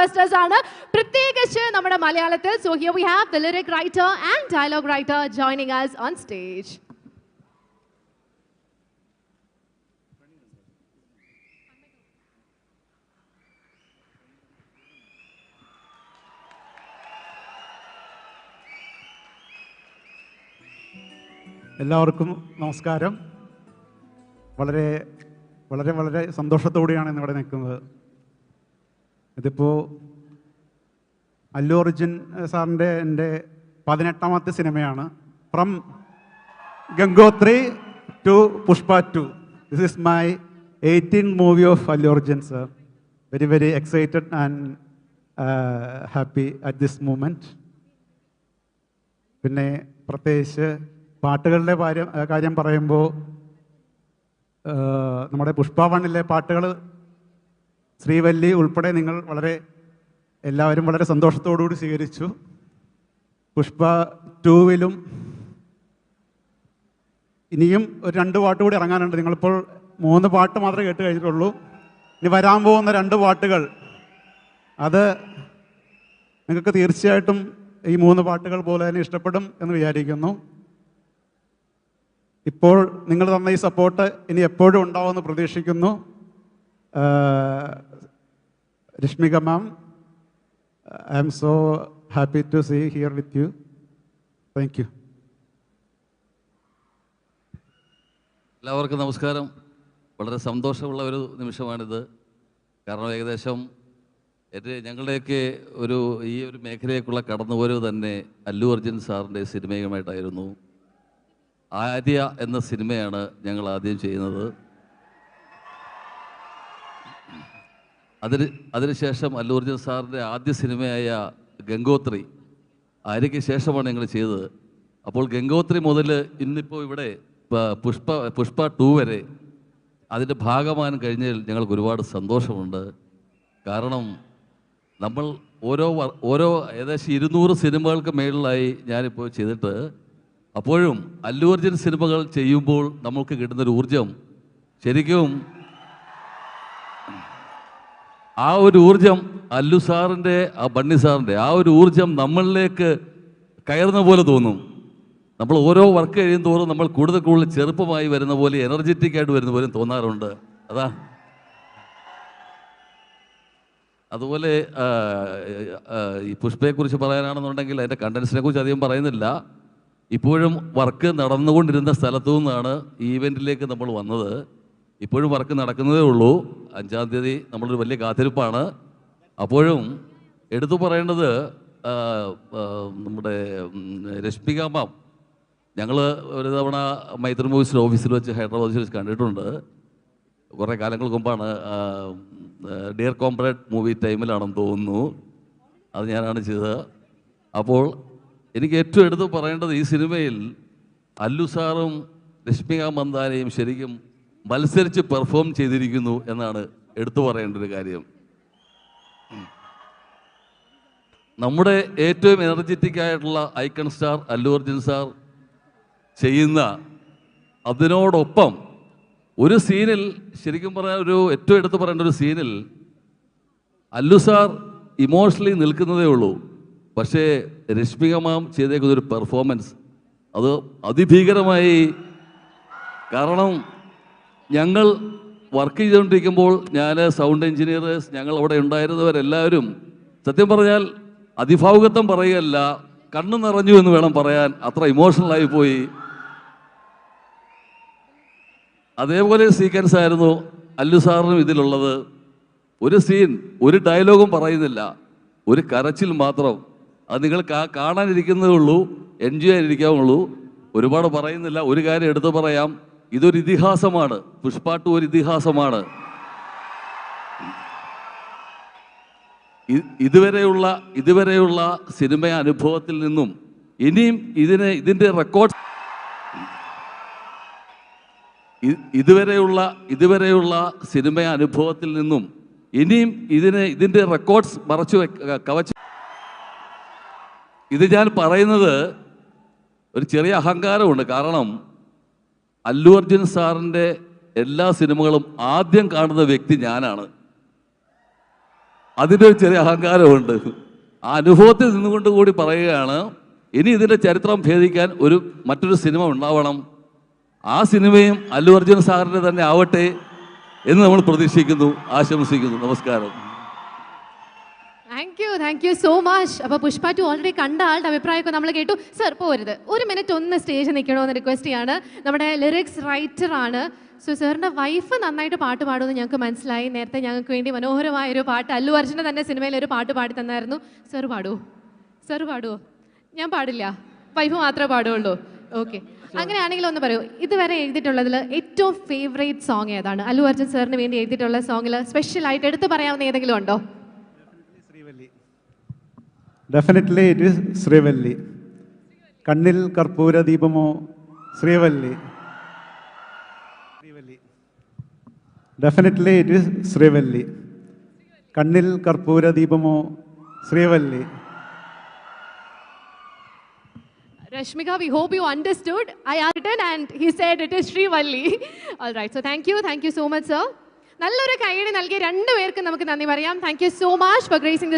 Busters ആണ്, പ്രത്യേകിച്ച് നമ്മുടെ മലയാളത്തിൽ. So here we have the lyric writer and dialogue writer joining us on stage. എല്ലാവർക്കും നമസ്കാരം. വളരെ വളരെ വളരെ സന്തോഷത്തോടെയാണ് ഇന്നിവിടെ നിൽക്കുന്നത്. ഇതിപ്പോൾ അല്ലു അർജുൻ സാറിൻ്റെ എൻ്റെ 18ാമത്തെ സിനിമയാണ്. From Gangotri to Pushpa 2. This is my 18th movie of Allu Arjun sir. Very very excited and happy at this moment. പിന്നെ പ്രത്യേകിച്ച് പാട്ടുകളുടെ കാര്യം പറയുമ്പോൾ നമ്മുടെ പുഷ്പ 1-ലെ പാട്ടുകൾ ശ്രീവല്ലി ഉൾപ്പെടെ നിങ്ങൾ എല്ലാവരും വളരെ സന്തോഷത്തോടുകൂടി സ്വീകരിച്ചു. പുഷ്പ 2-ലും ഇനിയും ഒരു 2 പാട്ട് കൂടി ഇറങ്ങാനുണ്ട്. നിങ്ങളിപ്പോൾ 3 പാട്ട് മാത്രമേ കേട്ട് കഴിഞ്ഞിട്ടുള്ളൂ. ഇനി വരാൻ പോകുന്ന 2 പാട്ടുകൾ അത് നിങ്ങൾക്ക് തീർച്ചയായിട്ടും ഈ 3 പാട്ടുകൾ പോലെ തന്നെ ഇഷ്ടപ്പെടും എന്ന് വിചാരിക്കുന്നു. ഇപ്പോൾ നിങ്ങൾ തന്ന ഈ സപ്പോർട്ട് ഇനി എപ്പോഴും ഉണ്ടാവുമെന്ന് പ്രതീക്ഷിക്കുന്നു. Rashmika ma'am, I am so happy to see here with you. Thank you. എല്ലാവർക്കും നമസ്കാരം. വളരെ സന്തോഷമുള്ള ഒരു നിമിഷമാണിത്. കാരണം ഏകദേശം ഞങ്ങളുടെയൊക്കെ ഈ ഒരു മേഖലയിലേക്കുള്ള കടന്നുപോരവ് തന്നെ അല്ലു അർജുൻ സാറിൻ്റെ സിനിമയുമായിട്ടായിരുന്നു. ആര്യ എന്ന സിനിമയാണ് ഞങ്ങൾ ആദ്യം ചെയ്യുന്നത്. അതിനുശേഷം അല്ലു അർജുൻ സാറിൻ്റെ ആദ്യ സിനിമയായ ഗംഗോത്രി, ആര്യയ്ക്ക് ശേഷമാണ് ഞങ്ങൾ ചെയ്തത്. അപ്പോൾ ഗംഗോത്രി മുതൽ ഇന്നിപ്പോൾ ഇവിടെ പുഷ്പ 2 വരെ അതിൻ്റെ ഭാഗമാകാൻ കഴിഞ്ഞതിൽ ഞങ്ങൾക്ക് ഒരുപാട് സന്തോഷമുണ്ട്. കാരണം നമ്മൾ ഓരോ ഏകദേശം 200 സിനിമകൾക്ക് മേളിലായി ഞാനിപ്പോൾ ചെയ്തിട്ട്, അപ്പോഴും അല്ലു അർജുൻ സിനിമകൾ ചെയ്യുമ്പോൾ നമുക്ക് കിട്ടുന്നൊരു ഊർജം, ശരിക്കും ആ ഒരു ഊർജം അല്ലു സാറിൻ്റെ ബണ്ണി സാറിൻ്റെ ആ ഒരു ഊർജം നമ്മളിലേക്ക് കയറുന്ന പോലെ തോന്നും. നമ്മൾ ഓരോ വർക്ക് കഴിയും തോറും നമ്മൾ കൂടുതൽ ചെറുപ്പമായി വരുന്ന പോലെ, എനർജറ്റിക് ആയിട്ട് വരുന്ന പോലെ തോന്നാറുണ്ട്. അതുപോലെ ഈ പുഷ്പയെക്കുറിച്ച് പറയാനാണെന്നുണ്ടെങ്കിൽ അതിൻ്റെ കണ്ടൻസിനെ കുറിച്ച് അധികം പറയുന്നില്ല. ഇപ്പോഴും വർക്ക് നടന്നുകൊണ്ടിരുന്ന സ്ഥലത്തു നിന്നാണ് ഈ ഇവൻറ്റിലേക്ക് നമ്മൾ വന്നത്. ഇപ്പോഴും വർക്ക് നടക്കുന്നതേ ഉള്ളൂ. 5-ാം തീയതി നമ്മളൊരു വലിയ കാത്തിരിപ്പാണ്. അപ്പോഴും എടുത്തു പറയേണ്ടത് നമ്മുടെ രശ്മിക മാം, ഞങ്ങൾ ഒരു തവണ മൈത്രി മൂവീസിൻ്റെ ഓഫീസിൽ വെച്ച് ഹൈദരാബാദിൽ വെച്ച് കണ്ടിട്ടുണ്ട്. കുറേ കാലങ്ങൾക്ക് മുമ്പാണ്. ഡിയർ കോംപ്രേഡ് മൂവി ടൈമിലാണെന്ന് തോന്നുന്നു. അത് ഞാനാണ് ചെയ്തത്. അപ്പോൾ എനിക്ക് ഏറ്റവും എടുത്ത് പറയേണ്ടത് ഈ സിനിമയിൽ അല്ലു സാറും രശ്മിക മന്ദാനയും ശരിക്കും മത്സരിച്ച് പെർഫോം ചെയ്തിരിക്കുന്നു എന്നാണ് എടുത്തു പറയേണ്ട ഒരു കാര്യം. നമ്മുടെ ഏറ്റവും എനർജറ്റിക് ആയിട്ടുള്ള icon star Allu Arjun sir ചെയ്യുന്ന അതിനോടൊപ്പം ഒരു സീനിൽ, ശരിക്കും പറഞ്ഞാൽ ഏറ്റവും എടുത്ത് പറയേണ്ട ഒരു സീനിൽ അല്ലു സാർ ഇമോഷണലി നിൽക്കുന്നതേ ഉള്ളൂ. പക്ഷേ രശ്മിക മാം ചെയ്തേക്കുന്നൊരു പെർഫോമൻസ് അത് അതിഭീകരമായി. കാരണം ഞങ്ങൾ വർക്ക് ചെയ്തുകൊണ്ടിരിക്കുമ്പോൾ സൗണ്ട് എഞ്ചിനീയേഴ്സ്, ഞങ്ങൾ അവിടെ ഉണ്ടായിരുന്നവരെല്ലാവരും സത്യം പറഞ്ഞാൽ അതിഭാവുകത്വം പറയുകയല്ല, കണ്ണു നിറഞ്ഞു എന്ന് വേണം പറയാൻ. അത്ര ഇമോഷണലായി പോയി. അതേപോലെ സീക്വൻസ് ആയിരുന്നു അല്ലു സാറിനും ഇതിലുള്ളത്. ഒരു സീൻ, ഒരു ഡയലോഗും പറയുന്നില്ല, ഒരു കരച്ചിൽ മാത്രം. അത് നിങ്ങൾ കാണാനിരിക്കുന്നതേ ഉള്ളൂ, എൻജോയ് ചെയ്യാനിരിക്കാവുള്ളൂ. ഒരുപാട് പറയുന്നില്ല. ഒരു കാര്യം എടുത്തു പറയാം, ഇതൊരു ഇതിഹാസമാണ്. പുഷ്പ 2 ഒരു ഇതിഹാസമാണ്. ഇതുവരെയുള്ള സിനിമ അനുഭവത്തിൽ നിന്നും ഇനിയും ഇതിൻ്റെ റെക്കോർഡ് ഇതുവരെയുള്ള സിനിമ അനുഭവത്തിൽ നിന്നും ഇനിയും ഇതിൻ്റെ റെക്കോർഡ്സ് കവച്ച്. ഇത് ഞാൻ പറയുന്നത് ഒരു ചെറിയ അഹങ്കാരമുണ്ട്. കാരണം അല്ലു അർജുൻ സാറിൻ്റെ എല്ലാ സിനിമകളും ആദ്യം കാണുന്ന വ്യക്തി ഞാനാണ്. അതിൻ്റെ ഒരു ചെറിയ അഹങ്കാരമുണ്ട്. ആ അനുഭവത്തിൽ നിന്നുകൊണ്ട് കൂടി പറയുകയാണ്, ഇനി ഇതിൻ്റെ ചരിത്രം ഭേദിക്കാൻ മറ്റൊരു സിനിമ ഉണ്ടാവണം. ആ സിനിമയും അല്ലു അർജുൻ സാറിൻ്റെ തന്നെ ആവട്ടെ എന്ന് നമ്മൾ പ്രതീക്ഷിക്കുന്നു, ആശംസിക്കുന്നു. നമസ്കാരം. Thank you so much. അപ്പോൾ പുഷ്പ 2 ഓൾറെഡി കണ്ട ആളുടെ അഭിപ്രായമൊക്കെ നമ്മൾ കേട്ടു. സർ പോരുത്, ഒരു മിനിറ്റ് ഒന്ന് സ്റ്റേജിൽ നിൽക്കണമെന്ന് റിക്വസ്റ്റ് ചെയ്യാണ്. നമ്മുടെ ലിറിക്സ് റൈറ്റർ ആണ്. സോ സാറിൻ്റെ വൈഫ് നന്നായിട്ട് പാട്ട് പാടുമെന്ന് ഞങ്ങൾക്ക് മനസ്സിലായി. നേരത്തെ ഞങ്ങൾക്ക് വേണ്ടി മനോഹരമായൊരു പാട്ട് അല്ലു അർജുൻ്റെ തന്നെ സിനിമയിൽ ഒരു പാട്ട് പാടി തന്നായിരുന്നു. സർ പാടുമോ? ഞാൻ പാടില്ല, വൈഫ് മാത്രമേ പാടുള്ളൂ. ഓക്കെ, അങ്ങനെയാണെങ്കിൽ ഒന്ന് പറയൂ, ഇതുവരെ എഴുതിയിട്ടുള്ളതിൽ ഏറ്റവും ഫേവറേറ്റ് സോങ് ഏതാണ്? അല്ലു അർജുൻ സാറിന് വേണ്ടി എഴുതിയിട്ടുള്ള സോങ്ങിൽ സ്പെഷ്യലായിട്ട് എടുത്തു പറയാവുന്ന ഏതെങ്കിലും ഉണ്ടോ? Definitely it is Srivalli. കണ്ണിൽ കർപ്പൂര ദീപമോ Srivalli. Definitely it is Srivalli. കണ്ണിൽ കർപ്പൂര ദീപമോ Srivalli. Rashmika, we hope you understood. I asked it and he said it is Srivalli. All right, so thank you so much, sir. നല്ലൊരു കൈയ്യടി നൽകിയ രണ്ടുപേർക്കും നമുക്ക് നന്ദി പറയാം. Thank you so much for gracing this